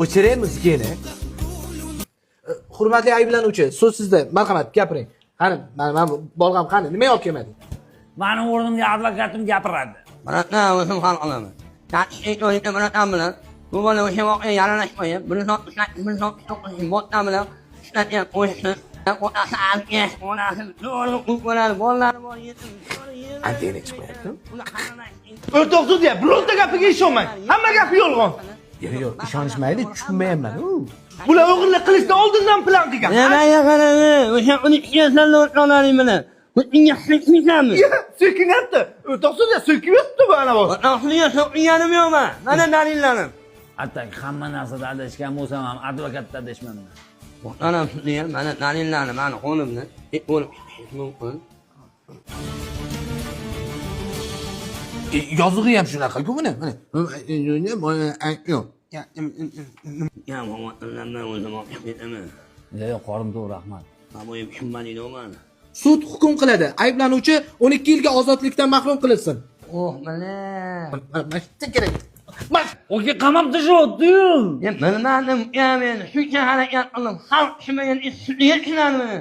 O'chiraymi muzikani? Hurmatli ayblanuvchi, so'z sizda. Marhamat, gapiring. Qani, men bolg'am qani? Nima olib kelmading? Mening o'rnimga advokatim gapiradi. Mana o'zim hal qilaman. Tartibli o'yinda bilan bilan bu bola o'sha voqea yaralashmaydi. Buni so'qishim botdan bilan ishlatyapti qo'yishni. Antena chiqmayapti. O'rtoq sudya, birorta gapiga ishonmang. Hamma gapi yolg'on. Yo'q, ishonishmaydi, tushunmayapman. Bular o'g'irlik qilishni oldindan plan qilgan. Nega qarang, o'sha 12 yoshlarni o'rtoqlaring bilan. Bunga hikmisanmi? So'kinyapti. O'rtoq sudya, so'kiyapti bu ana bu. O'rtoqliga so'kganim yo'qmi? Mana dalillarim. Atak hamma narsada adashgan bo'lsam ham advokatda adashmayman. Onam sudya, mana dalillarim, mana qo'limda. Bo'lib mumkin. Yozig'i ham shunaqa-ku buni. Mana. Yo'q. Ya, men o'zim olib ketaman. Yo'q, qorim to'g'ri, rahmat. Aboyim tushunmadingmi? Sud hukm qiladi. Ayblanuvchi 12 yilga ozodlikdan mahrum qilinsin. Oh, mana. Mana shu kerak. Oke, qamab tashlabdi-yu. Ya, bilmadim, men shuncha harakat qildim. Xalq tushunmagan ish, tushunarmi?